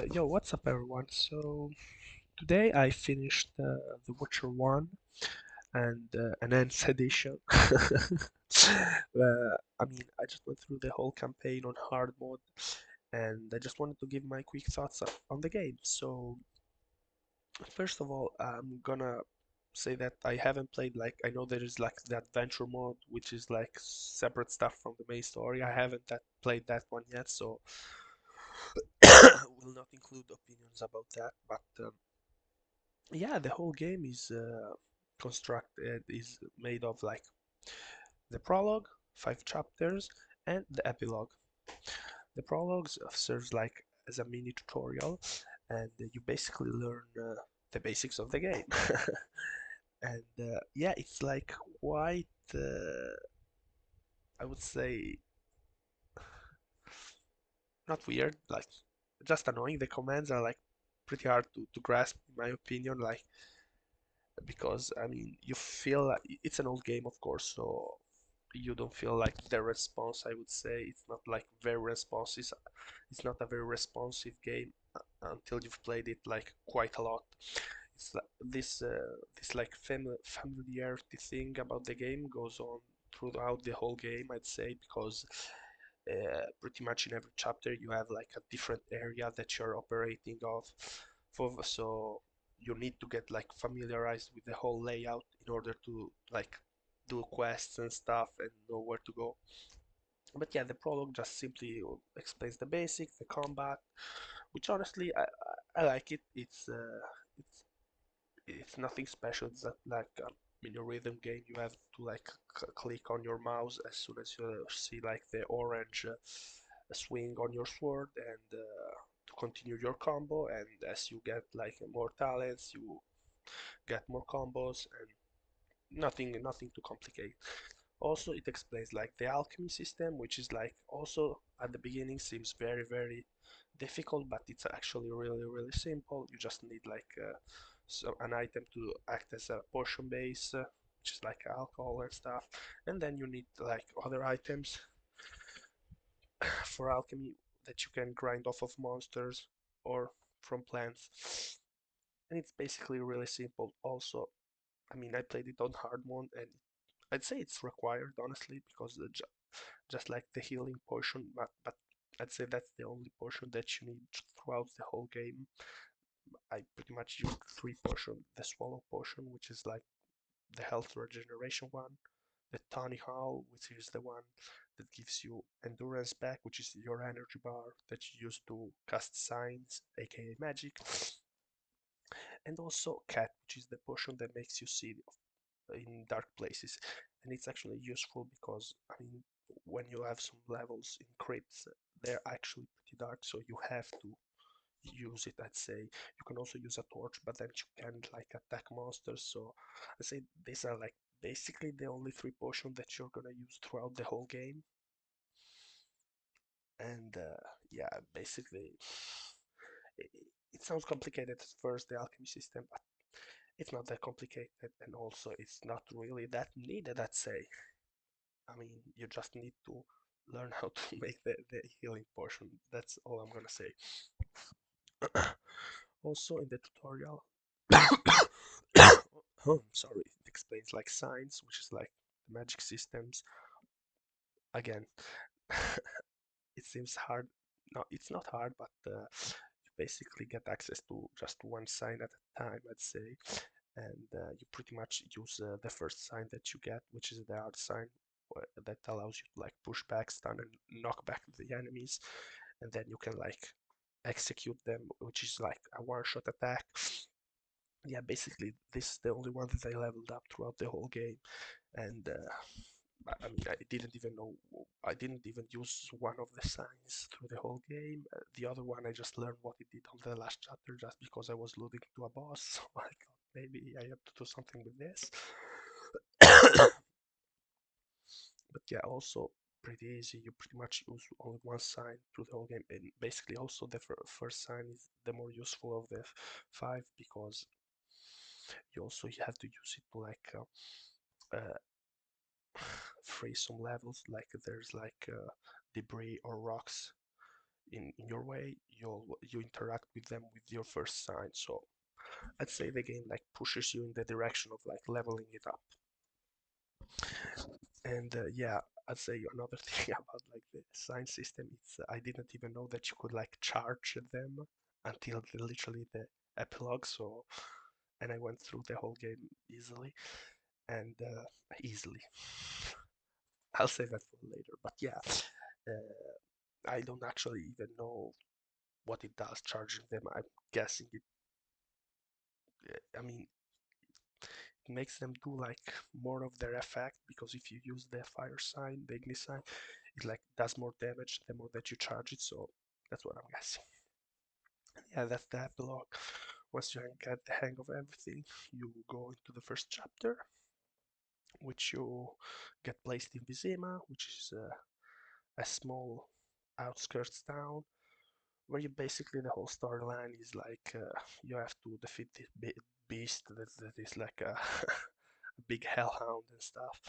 Yo, what's up, everyone? So today I finished The Witcher 1 and Enhanced Edition. I mean, I just went through the whole campaign on hard mode, and I just wanted to give my quick thoughts on the game. So first of all, I'm gonna say that I haven't played, like, I know there is like the adventure mode, which is like separate stuff from the main story. I haven't played that one yet, so will not include opinions about that. But yeah, the whole game is constructed is made of like the prologue, 5 chapters, and the epilogue. The prologue serves like as a mini tutorial, and you basically learn the basics of the game. And yeah, it's like quite, I would say, not weird, like just annoying. The commands are like pretty hard to grasp, in my opinion. Like because I mean you feel like it's an old game, of course, so you don't feel like the response. I would say it's not like very responsive. It's not a very responsive game until you've played it like quite a lot. It's like this like familiarity thing about the game goes on throughout the whole game, I'd say, because pretty much in every chapter you have like a different area that you're operating of for, so you need to get like familiarized with the whole layout in order to like do quests and stuff and know where to go. But yeah, the prologue just simply explains the basics, the combat, which honestly I like it. It's nothing special. It's not like in a rhythm game you have to like click on your mouse as soon as you see like the orange swing on your sword and to continue your combo. And as you get like more talents, you get more combos and nothing too complicated. Also, it explains like the alchemy system, which is like also at the beginning seems very difficult, but it's actually really simple. You just need like an item to act as a potion base, which is like alcohol and stuff, and then you need like other items for alchemy that you can grind off of monsters or from plants. And it's basically really simple. Also, I mean, I played it on hard mode, and I'd say it's required honestly because just like the healing potion, but I'd say that's the only potion that you need throughout the whole game. I pretty much used 3 potions: the swallow potion, which is like the health regeneration one; the tonic hull, which is the one that gives you endurance back, which is your energy bar that you use to cast signs, aka magic; and also cat, which is the potion that makes you see in dark places. And it's actually useful because I mean when you have some levels in crypts, they're actually pretty dark, so you have to use it. I'd say you can also use a torch, but then you can't like attack monsters. So I'd say these are like basically the only 3 potions that you're gonna use throughout the whole game. And yeah, basically it, it sounds complicated at first, the alchemy system, but it's not that complicated, and also it's not really that needed, I'd say. I mean, you just need to learn how to make the healing portion. That's all I'm gonna say. Also, in the tutorial, oh, sorry, it explains like science, which is like the magic systems. Again, it seems hard. No, it's not hard, but you basically get access to just one sign at a time, I'd say. And you pretty much use the first sign that you get, which is the art sign, that allows you to like push back, stun, and knock back the enemies, and then you can like execute them, which is like a one-shot attack. Yeah, basically this is the only one that I leveled up throughout the whole game, and I mean I didn't even use one of the signs through the whole game. The other one I just learned what it did on the last chapter just because I was looting to a boss, so I thought maybe I have to do something with this. But yeah, also pretty easy. You pretty much use only one sign through the whole game, and basically also the first sign is the more useful of the 5 because you have to use it to like free some levels. Like there's like debris or rocks in your way, you interact with them with your first sign. So I'd say the game like pushes you in the direction of like leveling it up. And yeah, I'd say another thing about like the sign system is I didn't even know that you could like charge them until literally the epilogue. So, and I went through the whole game easily and easily. I'll say that for later. But yeah, I don't actually even know what it does charging them. I'm guessing it. I mean, it makes them do like more of their effect because if you use the fire sign, the ignis sign, it like does more damage the more that you charge it. So that's what I'm guessing. Yeah, that's the epilogue. Once you get the hang of everything, you go into the first chapter, which you get placed in Vizima, which is a small outskirts town where you basically the whole storyline is like you have to defeat this beast that is like a, a big hellhound and stuff.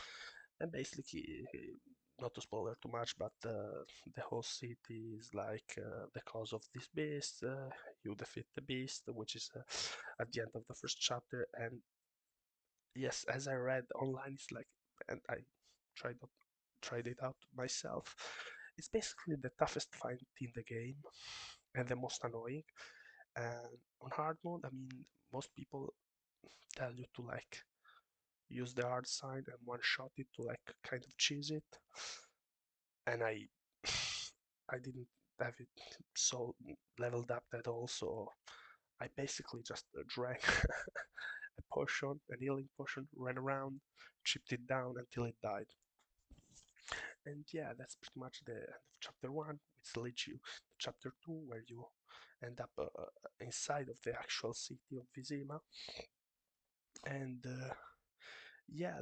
And basically, not to spoil too much, but the whole city is like the cause of this beast. You defeat the beast, which is at the end of the first chapter. And yes, as I read online, it's like, and I tried tried it out myself. It's basically the toughest fight in the game and the most annoying. And on hard mode, I mean, most people tell you to like use the hard sign and one shot it to like kind of cheese it. And I didn't have it so leveled up at all, so I basically just drank a potion, an healing potion, ran around, chipped it down until it died. And yeah, that's pretty much the end of chapter one, which leads you to chapter two, where you end up inside of the actual city of Vizima. And yeah,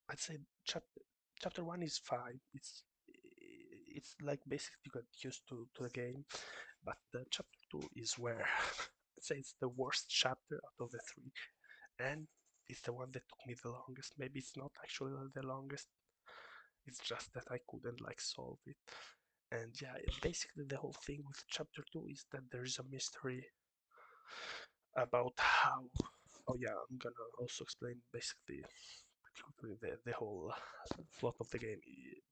I'd say chapter one is fine. It's like basically you get used to the game, but chapter two is where I'd say it's the worst chapter out of the three, and it's the one that took me the longest. Maybe it's not actually the longest. It's just that I couldn't like solve it. And yeah, basically the whole thing with chapter two is that there is a mystery about how. Oh yeah, I'm gonna also explain basically quickly the whole plot of the game.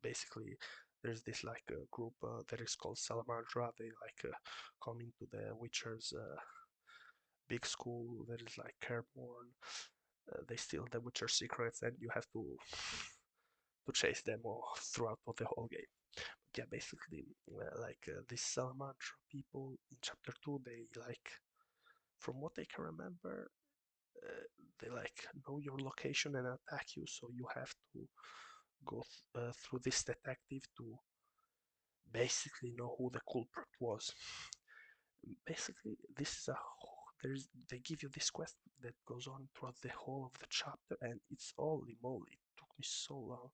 Basically, there's this like group that is called Salamandra. They like come into the Witcher's big school that is like Cairborn. They steal the Witcher secrets, and you have to chase them all throughout the whole game. But yeah, basically, like these Salamandra people in chapter two, they like, from what I can remember, they like know your location and attack you, so you have to go through this detective to basically know who the culprit was. Basically, this is a there's they give you this quest that goes on throughout the whole of the chapter, and it's holy moly, it took me so long.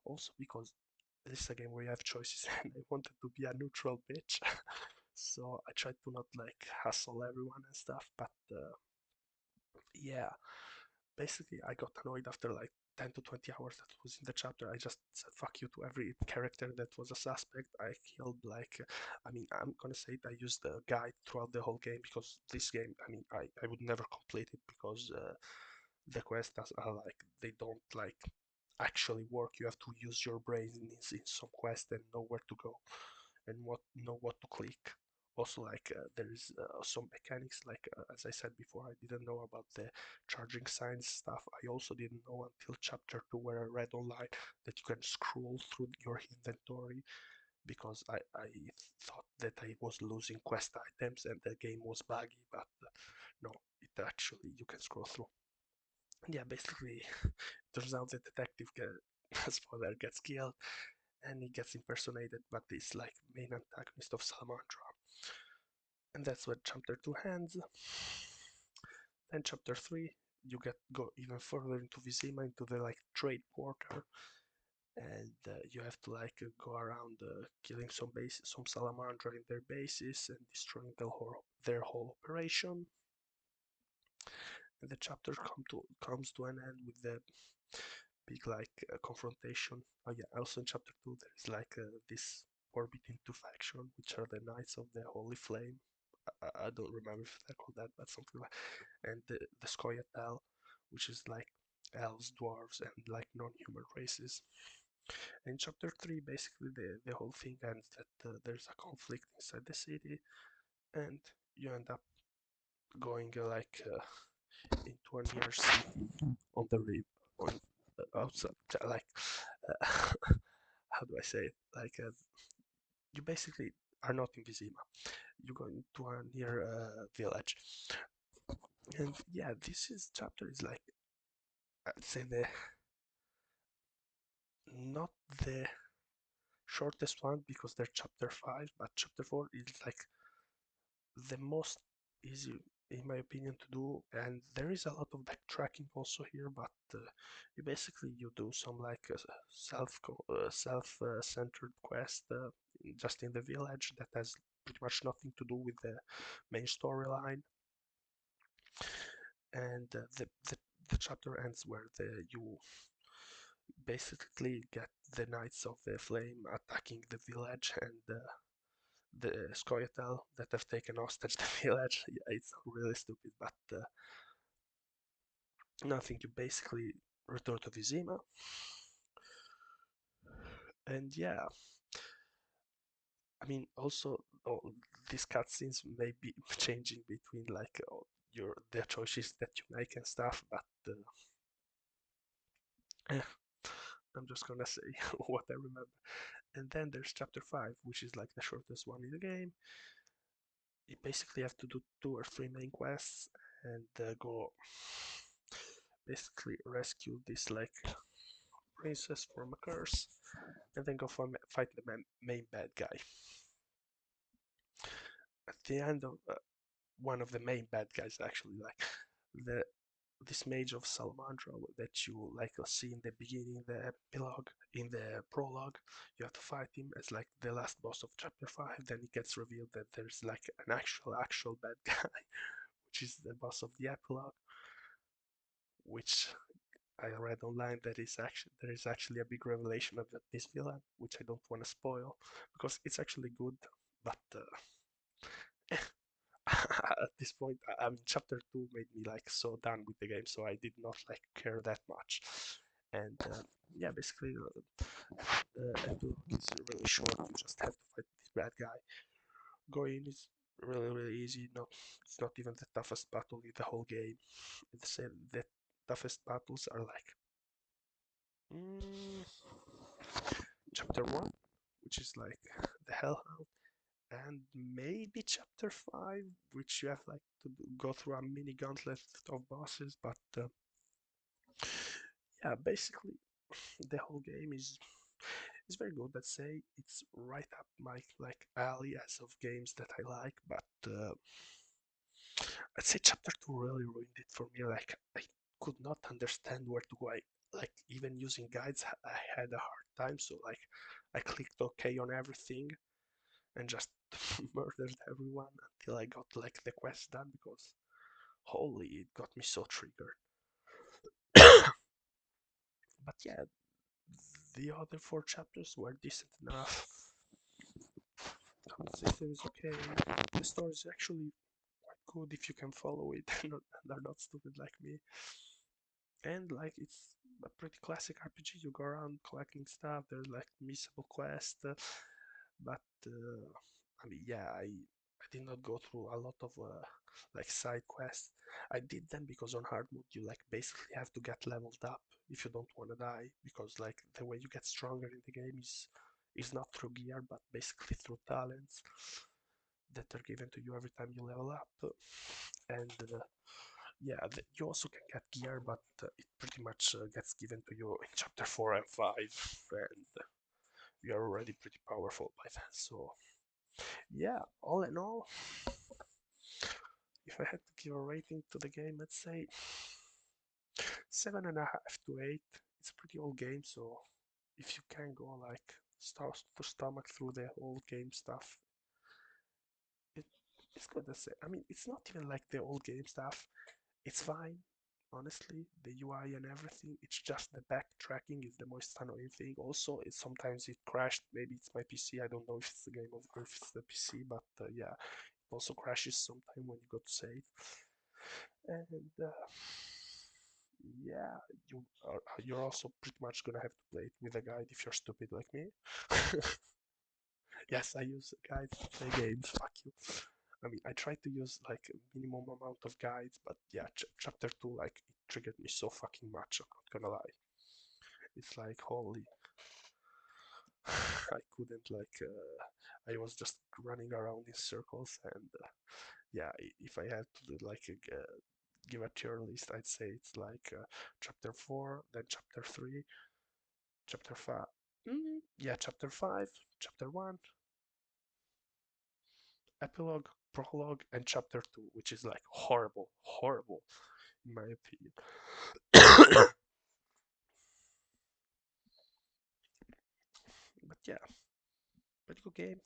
Also because this is a game where you have choices, and I wanted to be a neutral bitch, so I tried to not like hustle everyone and stuff. But yeah, basically I got annoyed after like 10 to 20 hours that was in the chapter. I just said fuck you to every character that was a suspect. I killed like I mean, I'm gonna say it, I used the guide throughout the whole game because this game, I mean, I would never complete it because the quests are like they don't like actually work. You have to use your brain in some quest and know where to go and what to click. Also, like there's some mechanics, like as I said before, I didn't know about the charging signs stuff. I also didn't know until chapter 2 where I read online that you can scroll through your inventory because I thought that I was losing quest items and the game was buggy, but no, it actually you can scroll through. Yeah, basically, turns out the detective spoiler gets killed and he gets impersonated, but he's like main antagonist of Salamandra. And that's where chapter 2 ends. Then chapter 3, you get go even further into Vizima, into the like trade portal, and you have to like go around killing some base, some Salamandra in their bases and destroying their whole operation. And the chapter comes to an end with the big like confrontation. Oh yeah, also in chapter 2 there is like this orbit into faction, which are the Knights of the Holy Flame. I don't remember if they're called that, but something like. And the Scoia'tael, which is like elves, dwarves, and like non-human races. In chapter 3, basically the whole thing ends that there's a conflict inside the city, and you end up going into a near city on the rib, on outside, like uh, how do I say it? You basically are not in Vizima. You go into a near village, and yeah, this is chapter is like I'd say the not the shortest one because they're chapter 5, but chapter 4 is like the most easy in my opinion to do, and there is a lot of backtracking also here, but you do some like self-centered quest just in the village that has pretty much nothing to do with the main storyline, and the chapter ends where you basically get the Knights of the Flame attacking the village and the Scoia'tael that have taken hostage the village. Yeah, it's really stupid, but nothing. You basically return to Vizima, and yeah, I mean, also all these cutscenes may be changing between your the choices that you make and stuff, but eh, I'm just gonna say what I remember. And then there's chapter 5, which is like the shortest one in the game. You basically have to do 2 or 3 main quests and go basically rescue this like princess from a curse, and then go fight the main bad guy. At the end of one of the main bad guys, actually, like the this mage of Salamandra that you like see in the beginning, the epilogue, in the prologue, you have to fight him as like the last boss of chapter 5. Then it gets revealed that there's like an actual bad guy, which is the boss of the epilogue, which I read online that is actually there is actually a big revelation of this villain, which I don't want to spoil because it's actually good, but at this point, I mean, chapter 2 made me like so done with the game, so I did not like care that much. And yeah, basically, the epilogue is really short. You just have to fight this bad guy. Going is really easy. No, it's not even the toughest battle in the whole game. The toughest battles are like mm, chapter 1, which is like the Hellhound, and maybe chapter 5, which you have like to go through a mini gauntlet of bosses, but yeah, basically the whole game is very good. Let's say it's right up my like alley as of games that I like, but I'd say chapter 2 really ruined it for me. Like I could not understand where to go. Like even using guides, I had a hard time. So like I clicked OK on everything and just murdered everyone until I got like the quest done because holy, it got me so triggered. But yeah, the other 4 chapters were decent enough. The system is okay. The story is actually quite good if you can follow it and are not stupid like me. And like it's a pretty classic RPG. You go around collecting stuff. There's like missable quests, but I mean, yeah, I did not go through a lot of like side quests. I did them because on hard mode you like basically have to get leveled up if you don't want to die, because like the way you get stronger in the game is not through gear but basically through talents that are given to you every time you level up. And yeah, you also can get gear, but it pretty much gets given to you in chapter 4 and 5, and you are already pretty powerful by then. So yeah, all in all, if I had to give a rating to the game, let's say 7.5 to 8. It's a pretty old game, so if you can go like stomach to stomach through the whole game stuff, it, it's good to say. I mean, it's not even like the old game stuff. It's fine, honestly. The UI and everything, it's just the backtracking is the most annoying thing. Also, sometimes it crashed. Maybe it's my PC. I don't know if it's the game or if it's the PC, but yeah, it also crashes sometime when you go to save. And yeah, you're also pretty much gonna have to play it with a guide if you're stupid like me. Yes, I use guides to play games. Fuck you. I mean, I tried to use like a minimum amount of guides, but yeah, chapter two like it triggered me so fucking much. I'm not gonna lie. It's like holy, I couldn't like. I was just running around in circles, and yeah, if I had to do like give a tier list, I'd say it's like chapter four, then chapter three, chapter five. Yeah, chapter five, chapter one, epilogue, prologue, and chapter two, which is like horrible, horrible in my opinion. But yeah, pretty good game.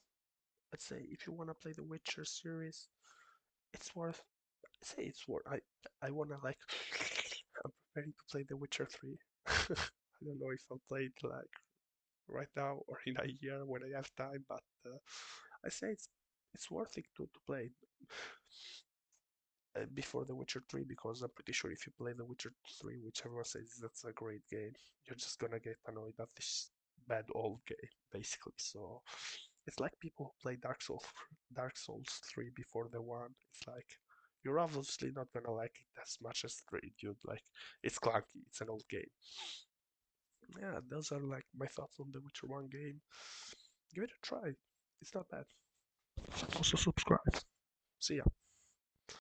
I'd say if you wanna play the Witcher series, it's worth. I'd say it's worth. I wanna like. I'm preparing to play The Witcher 3. I don't know if I'll play it like right now or in a year when I have time, but I say it's worth it to play before The Witcher 3 because I'm pretty sure if you play The Witcher 3, which everyone says that's a great game, you're just gonna get annoyed at this bad old game, basically. So it's like people who play Dark Souls 3 before the one. It's like you're obviously not gonna like it as much as 3, dude. Like it's clunky, it's an old game. Yeah, those are like my thoughts on the Witcher 1 game. Give it a try. It's not bad. Also subscribe. See ya.